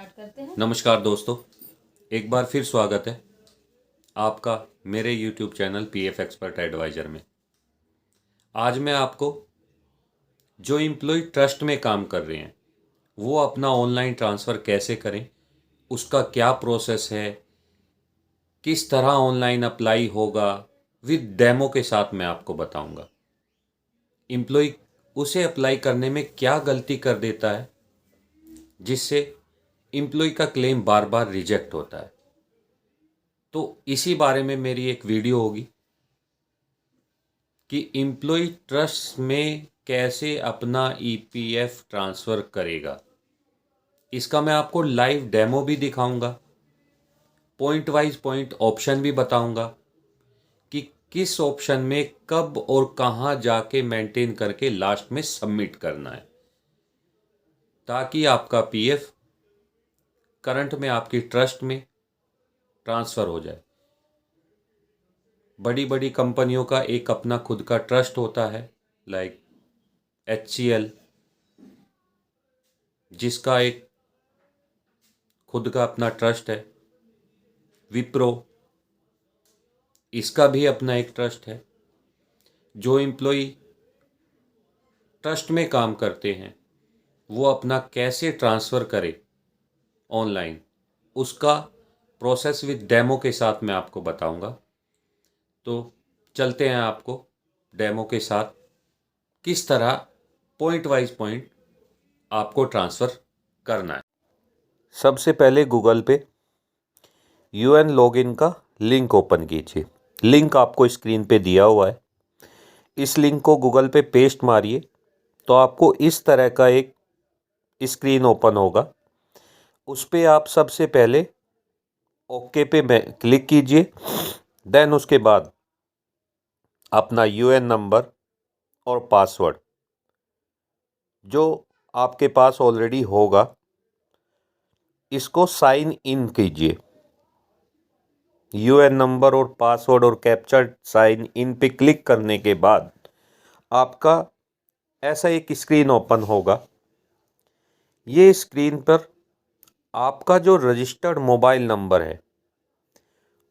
Start करते हैं। नमस्कार दोस्तों, एक बार फिर स्वागत है आपका मेरे YouTube channel PF expert adviser में। आज मैं आपको जो एम्प्लॉय ट्रस्ट में काम कर रहे हैं वो अपना ऑनलाइन ट्रांसफ़र कैसे करें, उसका क्या प्रोसेस है, किस तरह ऑनलाइन अप्लाई होगा, विद डेमो के साथ मैं आपको बताऊंगा। एम्प्लॉय उसे अप्लाई करने में क्या गलती कर देता है जिससे एम्प्लॉय का क्लेम बार बार रिजेक्ट होता है। तो इसी बारे में मेरी एक वीडियो होगी कि एम्प्लॉय ट्रस्ट में कैसे अपना ईपीएफ ट्रांसफ़र करेगा। इसका मैं आपको लाइव डेमो भी दिखाऊंगा, पॉइंट वाइज पॉइंट ऑप्शन भी बताऊंगा कि किस ऑप्शन में कब और कहां जाके मेंटेन करके लास्ट में सबमिट करना है, ताकि आपका पीएफ करंट में आपकी ट्रस्ट में ट्रांसफ़र हो जाए। बड़ी बड़ी कंपनियों का एक अपना खुद का ट्रस्ट होता है, लाइक HCL, जिसका एक खुद का अपना ट्रस्ट है। विप्रो, इसका भी अपना एक ट्रस्ट है। जो एम्प्लॉय ट्रस्ट में काम करते हैं वो अपना कैसे ट्रांसफ़र करे ऑनलाइन, उसका प्रोसेस विद डेमो के साथ मैं आपको बताऊंगा। तो चलते हैं आपको डेमो के साथ किस तरह पॉइंट वाइज पॉइंट आपको ट्रांसफ़र करना है। सबसे पहले गूगल पे UN लॉगिन का लिंक ओपन कीजिए। लिंक आपको स्क्रीन पे दिया हुआ है। इस लिंक को गूगल पे पेस्ट मारिए तो आपको इस तरह का एक स्क्रीन ओपन होगा। उस पर आप सबसे पहले ओके पे क्लिक कीजिए। देन उसके बाद अपना UN नंबर और पासवर्ड जो आपके पास ऑलरेडी होगा, इसको साइन इन कीजिए। UN नंबर और पासवर्ड और कैप्चा साइन इन पे क्लिक करने के बाद आपका ऐसा एक स्क्रीन ओपन होगा। ये स्क्रीन पर आपका जो रजिस्टर्ड मोबाइल नंबर है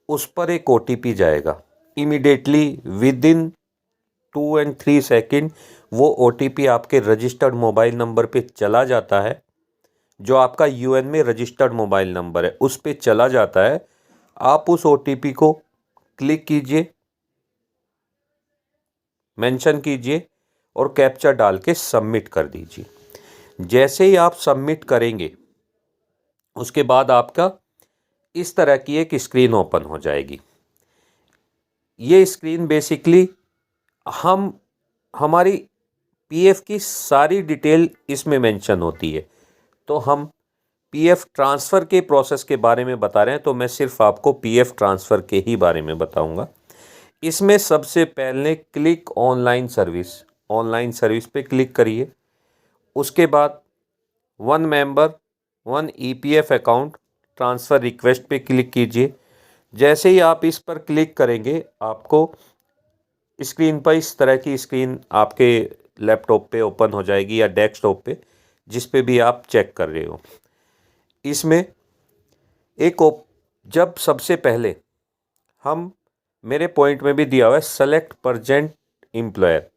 उस पर एक OTP जाएगा। Immediately with in 2 and 3 second वो OTP आपके रजिस्टर्ड मोबाइल नंबर पे चला जाता है। जो आपका UN में रजिस्टर्ड मोबाइल नंबर है उस पे चला जाता है। आप उस OTP को क्लिक कीजिए, मेंशन कीजिए और कैप्चा डाल के सबमिट कर दीजिए। जैसे ही आप सबमिट करेंगे उसके बाद आपका इस तरह की एक स्क्रीन ओपन हो जाएगी। ये स्क्रीन बेसिकली हमारी पीएफ की सारी डिटेल इसमें मेंशन होती है। तो हम पीएफ ट्रांसफ़र के प्रोसेस के बारे में बता रहे हैं, तो मैं सिर्फ आपको पीएफ ट्रांसफ़र के ही बारे में बताऊंगा। इसमें सबसे पहले क्लिक ऑनलाइन सर्विस पे क्लिक करिए। उसके बाद 1 member 1 EPF account transfer request पे क्लिक कीजिए। जैसे ही आप इस पर क्लिक करेंगे आपको स्क्रीन पर इस तरह की स्क्रीन आपके लैपटॉप पे ओपन हो जाएगी या डेस्कटॉप पे, जिस पे भी आप चेक कर रहे हो। इसमें जब सबसे पहले मेरे पॉइंट में भी दिया हुआ है सेलेक्ट परजेंट एम्प्लॉयर।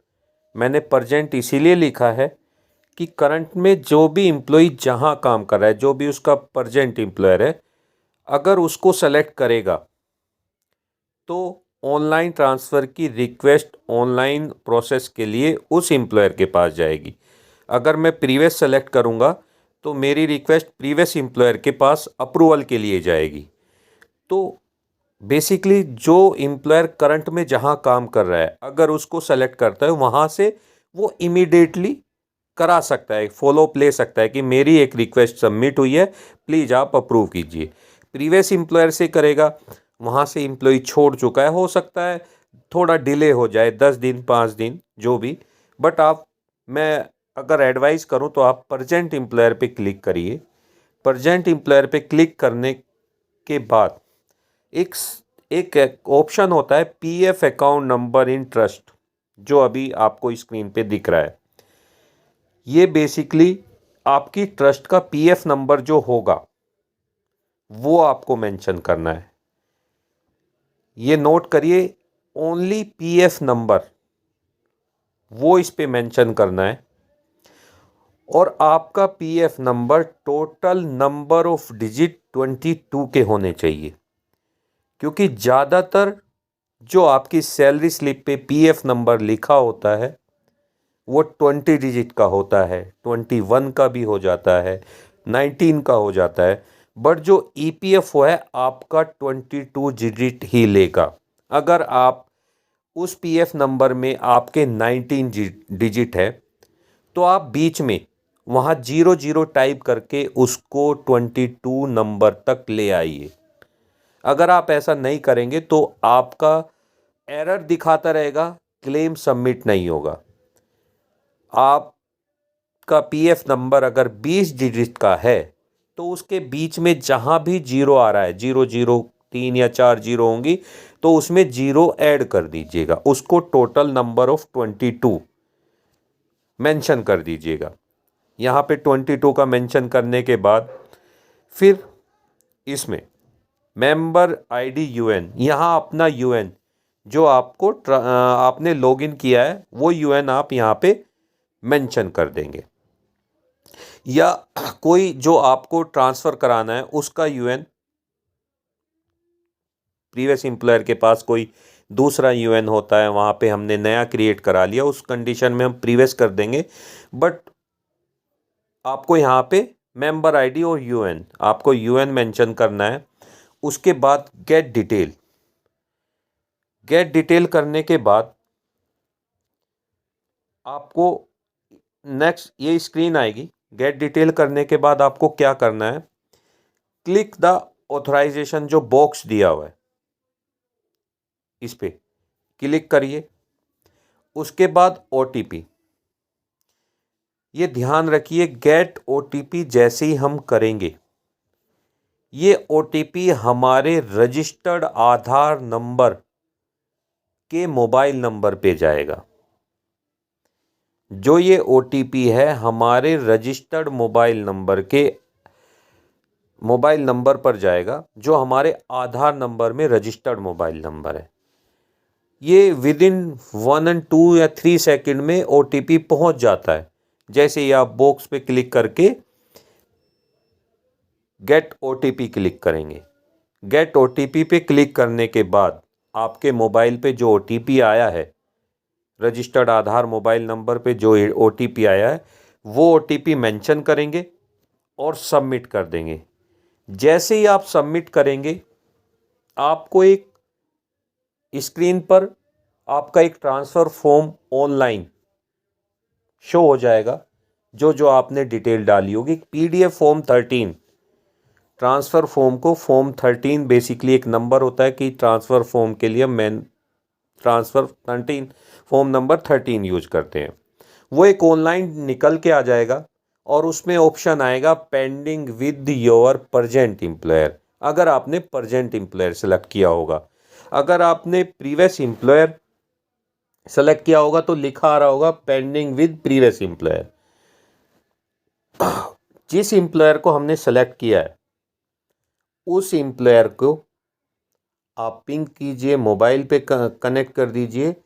मैंने परजेंट इसीलिए लिखा है कि करंट में जो भी एम्प्लॉय जहां काम कर रहा है, जो भी उसका परजेंट एम्प्लॉयर है, अगर उसको सेलेक्ट करेगा तो ऑनलाइन ट्रांसफ़र की रिक्वेस्ट ऑनलाइन प्रोसेस के लिए उस एम्प्लॉयर के पास जाएगी। अगर मैं प्रीवियस सेलेक्ट करूंगा तो मेरी रिक्वेस्ट प्रीवियस एम्प्लॉयर के पास अप्रूवल के लिए जाएगी। तो बेसिकली जो एम्प्लॉयर करंट में जहां काम कर रहा है अगर उसको सेलेक्ट करता है वहां से वो इमीडिएटली करा सकता है, फॉलो अप ले सकता है कि मेरी एक रिक्वेस्ट सबमिट हुई है, प्लीज़ आप अप्रूव कीजिए। प्रीवियस एम्प्लॉयर से करेगा, वहाँ से एम्प्लॉय छोड़ चुका है, हो सकता है थोड़ा डिले हो जाए 10 दिन 5 दिन जो भी, बट मैं अगर एडवाइस करूँ तो आप परजेंट एम्प्लॉयर पे क्लिक करिए। परजेंट एम्प्लॉयर पे क्लिक करने के बाद एक ऑप्शन होता है PF account number in trust, जो अभी आपको स्क्रीन पे दिख रहा है। ये बेसिकली आपकी ट्रस्ट का पीएफ नंबर जो होगा वो आपको मेंशन करना है। ये नोट करिए, ओनली पीएफ नंबर वो इस पे मेंशन करना है, और आपका PF number total number of digit 22 के होने चाहिए, क्योंकि ज़्यादातर जो आपकी सैलरी स्लिप पे पीएफ नंबर लिखा होता है वो 20 डिजिट का होता है, 21 का भी हो जाता है, 19 का हो जाता है, बट जो ईपीएफओ है आपका 22 डिजिट ही लेगा। अगर आप उस पीएफ नंबर में आपके 19 डिजिट है तो आप बीच में वहाँ 00 टाइप करके उसको 22 नंबर तक ले आइए। अगर आप ऐसा नहीं करेंगे तो आपका एरर दिखाता रहेगा, क्लेम सबमिट नहीं होगा। आपका पीएफ नंबर अगर 20 डिजिट का है तो उसके बीच में जहाँ भी जीरो आ रहा है, 00, 3 या 4 जीरो होंगी, तो उसमें जीरो ऐड कर दीजिएगा, उसको टोटल नंबर ऑफ 22 मेंशन कर दीजिएगा। यहाँ पे 22 का मेंशन करने के बाद फिर इसमें मेंबर आईडी यूएन, यहाँ अपना यूएन जो आपने लॉगिन किया है वो यूएन आप यहाँ पे मेंशन कर देंगे, या कोई जो आपको ट्रांसफ़र कराना है उसका यूएन, प्रीवियस एम्प्लॉयर के पास कोई दूसरा यूएन होता है, वहाँ पे हमने नया क्रिएट करा लिया, उस कंडीशन में हम प्रीवियस कर देंगे। बट आपको यहाँ पे मेंबर आईडी और यूएन, आपको यूएन मेंशन करना है। उसके बाद गेट डिटेल करने के बाद आपको नेक्स्ट ये स्क्रीन आएगी। गेट डिटेल करने के बाद आपको क्या करना है, क्लिक द ऑथराइजेशन जो बॉक्स दिया हुआ है इस पे क्लिक करिए। उसके बाद ओटीपी, ये ध्यान रखिए गेट ओटीपी जैसे ही हम करेंगे ये ओटीपी हमारे रजिस्टर्ड आधार नंबर के मोबाइल नंबर पे जाएगा। जो ये ओटीपी है हमारे रजिस्टर्ड मोबाइल नंबर पर जाएगा, जो हमारे आधार नंबर में रजिस्टर्ड मोबाइल नंबर है। ये विदिन 1 और 2 या 3 सेकंड में ओटीपी पहुंच जाता है। जैसे ही आप बॉक्स पे क्लिक करके गेट ओटीपी क्लिक करेंगे, गेट ओटीपी पे क्लिक करने के बाद आपके मोबाइल पे जो ओटीपी आया है, रजिस्टर्ड आधार मोबाइल नंबर पे जो ओटीपी आया है वो ओटीपी मेंशन करेंगे और सबमिट कर देंगे। जैसे ही आप सबमिट करेंगे आपको एक स्क्रीन पर आपका एक ट्रांसफ़र फॉर्म ऑनलाइन शो हो जाएगा, जो आपने डिटेल डाली होगी। पीडीएफ फॉर्म 13, ट्रांसफ़र फॉर्म को फॉर्म 13 बेसिकली एक नंबर होता है कि ट्रांसफ़र फॉर्म के लिए ट्रांसफ़र 13 फॉर्म नंबर 13 यूज करते हैं। वो एक ऑनलाइन निकल के आ जाएगा और उसमें ऑप्शन आएगा pending with your present employer, अगर आपने प्रेजेंट एम्प्लॉयर सेलेक्ट किया होगा। अगर आपने प्रीवियस एम्प्लॉयर सेलेक्ट किया होगा तो लिखा आ रहा होगा पेंडिंग विद प्रीवियस एम्प्लॉयर। जिस एम्प्लॉयर को हमने सेलेक्ट किया है उस एम्प्लॉयर को आप पिंग कीजिए, मोबाइल पे कनेक्ट कर दीजिए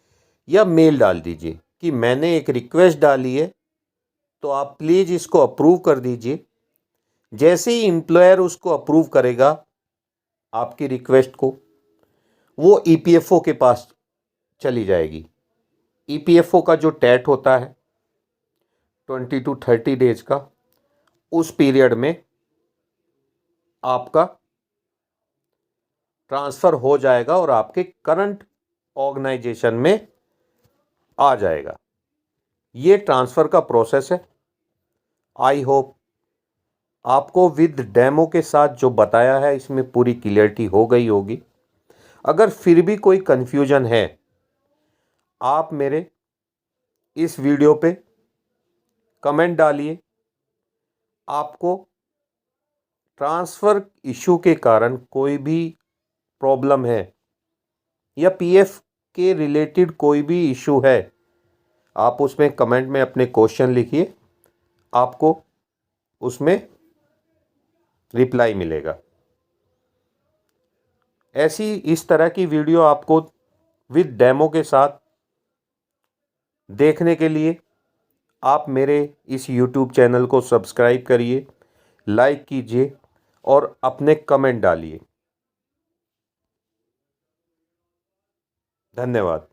या मेल डाल दीजिए कि मैंने एक रिक्वेस्ट डाली है तो आप प्लीज़ इसको अप्रूव कर दीजिए। जैसे ही एम्प्लॉयर उसको अप्रूव करेगा आपकी रिक्वेस्ट को, वो ईपीएफओ के पास चली जाएगी। ईपीएफओ का जो टैट होता है 20 to 30 डेज का, उस पीरियड में आपका ट्रांसफ़र हो जाएगा और आपके करंट ऑर्गेनाइजेशन में आ जाएगा। ये ट्रांसफ़र का प्रोसेस है। आई होप आपको विद डेमो के साथ जो बताया है इसमें पूरी क्लियरिटी हो गई होगी। अगर फिर भी कोई कन्फ्यूजन है आप मेरे इस वीडियो पे कमेंट डालिए। आपको ट्रांसफ़र इशू के कारण कोई भी प्रॉब्लम है या पीएफ के रिलेटेड कोई भी इशू है, आप उसमें कमेंट में अपने क्वेश्चन लिखिए, आपको उसमें रिप्लाई मिलेगा। ऐसी इस तरह की वीडियो आपको विद डेमो के साथ देखने के लिए आप मेरे इस यूट्यूब चैनल को सब्सक्राइब करिए, लाइक कीजिए और अपने कमेंट डालिए। धन्यवाद।